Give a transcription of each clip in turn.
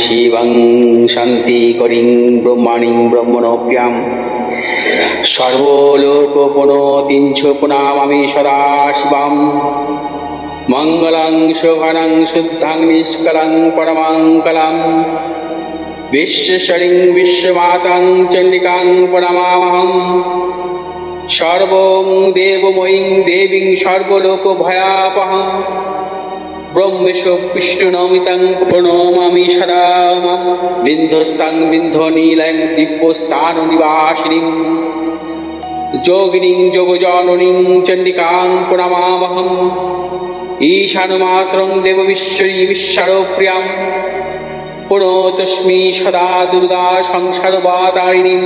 শিবং শান্তি করিং ব্রহ্মাণিং ব্রহ্মণোপ্যাম সর্বলোকপুনতিঞ্চ পুনামামি সদা শিবম মঙ্গলং শোভনং শুদ্ধং নিষ্কলং পরমঙ্গলম বিশ্বশরিং বিশ্বমাতাং চণ্ডিকাং প্রণমামহং সর্বং দেবময়ীং দেবীং সর্বলোকভয়াপহং ব্রহ্মেশ বিষ্ণুনমিতং প্রণমামি সদা মম বিন্ধস্তাং বিন্ধনীলং দিব্যস্থাননিবাসিনীং যোগিনীং যোগজননীং চণ্ডিকাং প্রণমামহং ঈশানমাতরং দেববিশ্বরী বিশ্বরপ্রিয়াং পুনতস্মি সদা দুর্গা সংসারবাতারিণীং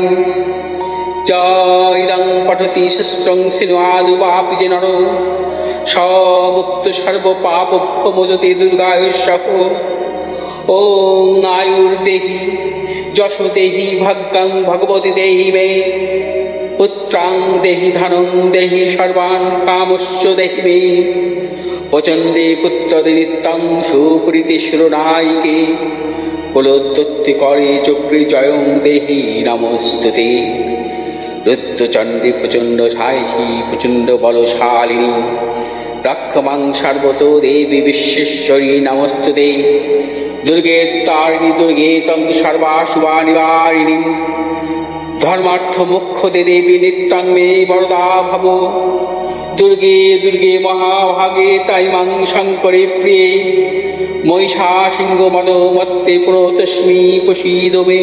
ইদং পঠতি শস্ত্রং সিনুয়াদুবাপি যে নর সमुक्त सर्वपापभ्यो मोचते दुर्गायुष्यः ॐ आयुर्देहि यशो देहि भाग्यं भगवती देहि मे पुत्रां देहि धनं देहि सर्वान् कामश्च देहि मे प्रचण्डे पुत्रदे नित्यं सुप्रीति शिरोनायिके कुलोत्पत्ति करे चक्रे जयं देहि नमोस्तुते रुद्रचण्डे प्रचण्ड सायिषी प्रचण्ड बलशालिनी रक्षमां सर्वतो देवी विश्वेश्वरी नमस्तुते दुर्गे तारिणी दुर्गे तं सर्वाशुभानिवारिणीं धर्मार्थ मोक्षदे देवी नित्यं मे वरदा भव दुर्गे दुर्गे महाभागे ताई मां शङ्करे प्रिये महिषासिंहमदोमत्ते प्रणतस्मै प्रसीद मे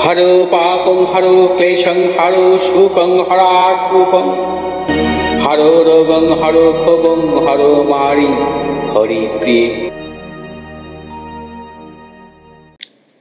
हरो पापं हरो क्लेशं हरो शोकं हरात्मकं हरो रोगं हरो क्षोभं हरो मारि हरि प्रिय।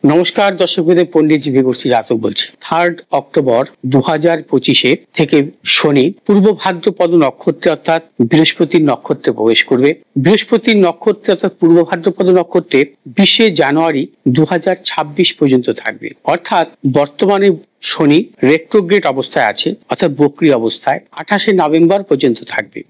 নমস্কার দর্শক বন্ধু, পণ্ডিত জীবী গোষ্ঠী জাতক বলছি। 3 অক্টোবর 2025 থেকে শনি পূর্ব ভাদ্রপদ নক্ষত্রে অর্থাৎ বৃহস্পতির নক্ষত্রে প্রবেশ করবে। বৃহস্পতির নক্ষত্রে অর্থাৎ পূর্ব ভাদ্রপদ নক্ষত্রে 20 জানুয়ারি 2026 পর্যন্ত থাকবে। অর্থাৎ বর্তমানে শনি রেট্রোগ্রেড অবস্থায় আছে, অর্থাৎ বক্রী অবস্থায় 28 নভেম্বর পর্যন্ত থাকবে।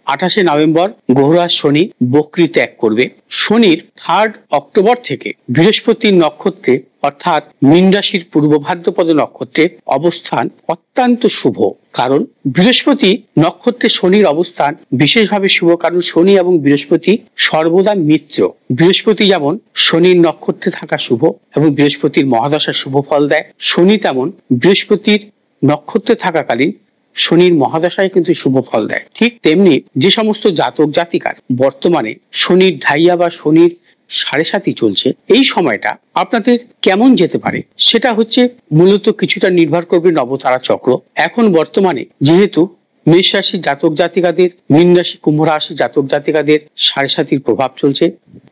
28 নভেম্বর গ্রহরাজ শনি বক্রী ত্যাগ করবে। শনির 3 অক্টোবর থেকে বৃহস্পতির নক্ষত্রে অর্থাৎ মীন রাশির পূর্ব ভাদ্রপদ নক্ষত্রে অবস্থান অত্যন্ত শুভ। কারণ বৃহস্পতি নক্ষত্রে শনির অবস্থান বিশেষভাবে শুভ, কারণ শনি এবং বৃহস্পতি সর্বদা মিত্র। বৃহস্পতি যেমন শনির নক্ষত্রে থাকা শুভ এবং বৃহস্পতির মহাদশা শুভ ফল দেয়, শনি তেমন বৃহস্পতির নক্ষত্রে থাকাকালীন শনির মহাদশায় কিন্তু শুভ ফল দেয়। ঠিক তেমনি যে সমস্ত জাতক জাতিকার বর্তমানে শনির ঢাইয়া বা শনির 7.5 চলছে, এই সময়টা আপনাদের কেমন যেতে পারে সেটা হচ্ছে মূলত কিছুটা নির্ভর করবে নবতারা চক্র। এখন বর্তমানে যেহেতু মেষ রাশির জাতক জাতিকাদের, মীন রাশি কুম্ভ রাশির জাতক জাতিকাদের 7.5 প্রভাব চলছে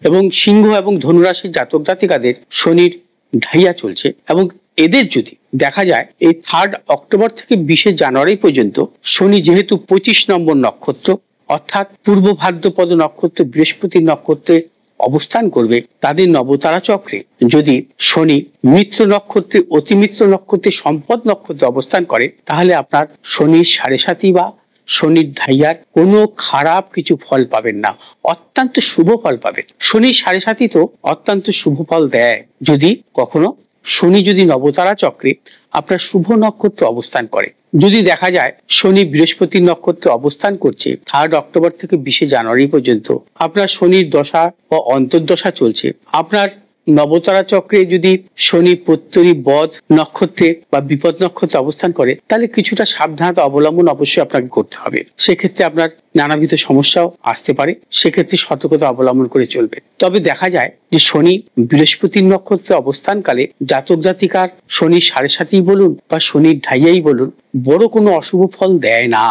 এবং সিংহ এবং ধনু রাশির জাতক জাতিকাদের শনির ঢাইয়া চলছে, এবং এদের যদি দেখা যায় এই 3 অক্টোবর থেকে 20 জানুয়ারি পর্যন্ত শনি যেহেতু 25 নম্বর নক্ষত্র অর্থাৎ পূর্ব ভাদ্রপদ নক্ষত্র বৃহস্পতির নক্ষত্রে অবস্থান করবে, তাদের নবতারা চক্রে যদি শনি মিত্র নক্ষত্রে, অতিমিত্র নক্ষত্রে, সম্পদ নক্ষত্রে অবস্থান করে, তাহলে আপনার শনির 7.5 বা শনির ঢাইয়ার কোনো খারাপ কিছু ফল পাবেন না, অত্যন্ত শুভ ফল পাবেন। শনির 7.5 তো অত্যন্ত শুভ ফল দেয় যদি কখনো শনি যদি নবতারা চক্রে আপনার শুভ নক্ষত্রে অবস্থান করে। যদি দেখা যায় শনি বৃহস্পতির নক্ষত্রে অবস্থান করছে 3 অক্টোবর থেকে 20 জানুয়ারি পর্যন্ত, আপনার শনির দশা বা অন্তর্দশা চলছে, আপনার নবতারা চক্রে যদি শনি প্রত্যরী বদ নক্ষত্রে বা বিপদ নক্ষত্রে অবস্থান করে, তাহলে কিছুটা সাবধানতা অবলম্বন অবশ্যই আপনাকে করতে হবে। সেক্ষেত্রে আপনার নানাবিধ সমস্যাও আসতে পারে, সেক্ষেত্রে সতর্কতা অবলম্বন করে চলবে। তবে দেখা যায় যে শনি বৃহস্পতির নক্ষত্রে অবস্থানকালে জাতক জাতিকার শনির 7.5 বলুন বা শনির ঢাইয়াই বলুন, বড় কোনো অশুভ ফল দেয় না,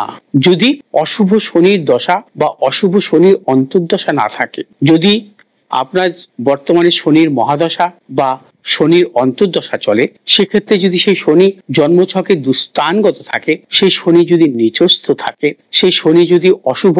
যদি অশুভ শনির দশা বা অশুভ শনির অন্তর্দশা না থাকে। যদি আপনার বর্তমানে শনির মহাদশা বা শনির অন্তর্দশা চলে, সেক্ষেত্রে যদি সেই শনি জন্মছকে দুস্থানগত থাকে, সেই শনি যদি নিচস্থ থাকে, সেই শনি যদি অশুভ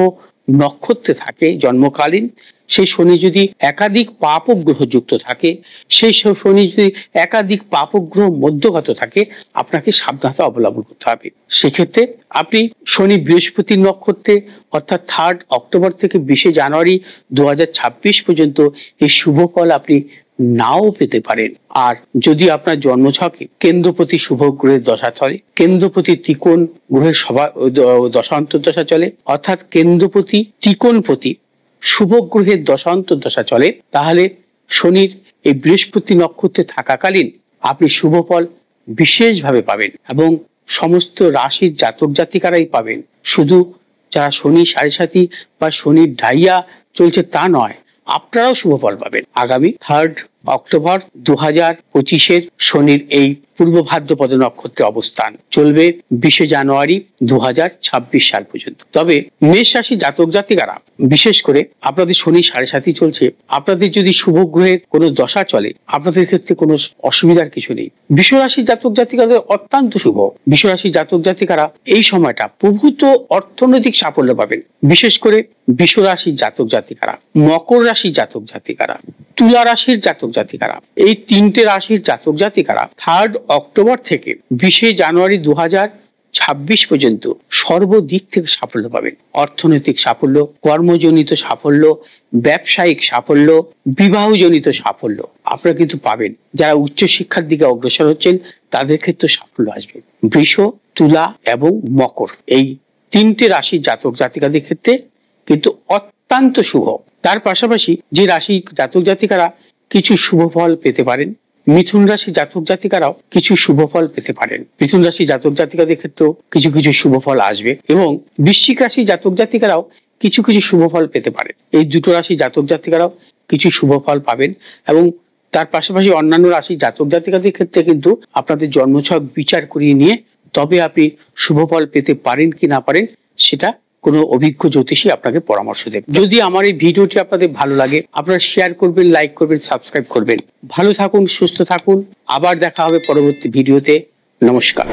নক্ষত্রে থাকে জন্মকালীন, সেই শনি যদি একাধিক পাপক গ্রহ যুক্ত থাকে, সেই শনি যদি একাধিক পাপক গ্রহ মধ্যগত থাকে, আপনাকে সাবধানতা অবলম্বন করতে হবে। সেক্ষেত্রে আপনি শনি বৃহস্পতির নক্ষত্রে অর্থাৎ 3 অক্টোবর থেকে 20 জানুয়ারি 2026 পর্যন্ত এই শুভ ফল আপনি নাও পেতে পারেন। আর যদি আপনার জন্মছকে কেন্দ্রপতি শুভ গ্রহের দশা চলে, কেন্দ্রপতি ত্রিকোণ গ্রহের দশা অন্তর্দশা চলে, অর্থাৎ কেন্দ্রপতি ত্রিকোণপতি শুভ গ্রহের দশা অন্তর্দশা চলে, তাহলে শনির এই বৃহস্পতি নক্ষত্রে থাকাকালীন আপনি শুভ ফল বিশেষভাবে পাবেন এবং সমস্ত রাশির জাতক জাতিকারাই পাবেন। শুধু যারা শনি সাড়ে সাথী বা শনির ঢাইয়া চলছে তা নয়, আপনারাও শুভ ফল পাবেন। আগামী 3 অক্টোবর 2025 শনির এই পূর্ব ভাদ্রপদ নক্ষত্রে অবস্থান চলবে 20 জানুয়ারি 2026 সাল পর্যন্ত। তবে মেষ রাশি জাতক জাতিকারা, বিশেষ করে আপনাদের শনি সাড়ে সাথী চলছে, আপনাদের যদি শুভ গ্রহের কোনো দশা চলে, আপনাদের ক্ষেত্রে কোনো অসুবিধার কিছু নেই। বৃষ রাশি জাতক জাতিকাদের অত্যন্ত শুভ। বৃষ রাশি জাতক জাতিকারা এই সময়টা প্রভূত অর্থনৈতিক সাফল্য পাবেন। বিশেষ করে বৃষ রাশির জাতক জাতিকারা, মকর রাশির জাতক জাতিকারা, তুলা রাশির জাতক জাতিকারা, এই 3টে রাশির জাতক জাতিকারা 3 অক্টোবর থেকে 20 জানুয়ারি 2026 পর্যন্ত সর্বদিক থেকে সাফল্য পাবেন। অর্থনৈতিক সাফল্য, কর্মজনিত সাফল্য, ব্যবসায়িক সাফল্য, বিবাহজনিত সাফল্য আপনারা কিন্তু পাবেন। যারা উচ্চশিক্ষার দিকে অগ্রসর হচ্ছেন তাদের ক্ষেত্রে সাফল্য আসবে। বৃষ, তুলা এবং মকর এই 3টে রাশির জাতক জাতিকাদের ক্ষেত্রে কিন্তু অত্যন্ত শুভ। তার পাশাপাশি যে রাশি জাতক জাতিকারা কিছু শুভ ফল পেতে পারেন, মিথুন রাশি জাতক জাতিকারাও কিছু শুভ ফল পেতে পারেন। মিথুন রাশি জাতক জাতিকাদের ক্ষেত্রেও কিছু কিছু শুভ ফল আসবে এবং বৃশ্চিক রাশি জাতক জাতিকারাও কিছু কিছু শুভ ফল পেতে পারেন। এই দুটো রাশি জাতক জাতিকারাও কিছু শুভ ফল পাবেন এবং তার পাশাপাশি অন্যান্য রাশি জাতক জাতিকাদের ক্ষেত্রে কিন্তু আপনাদের জন্মছক বিচার করিয়ে নিয়ে তবে আপনি শুভ ফল পেতে পারেন কি না পারেন সেটা কোনো অভিজ্ঞ জ্যোতিষী আপনাকে পরামর্শ দেবে। যদি আমার এই ভিডিওটি আপনাদের ভালো লাগে, আপনারা শেয়ার করবেন, লাইক করবেন, সাবস্ক্রাইব করবেন। ভালো থাকুন, সুস্থ থাকুন। আবার দেখা হবে পরবর্তী ভিডিওতে। নমস্কার।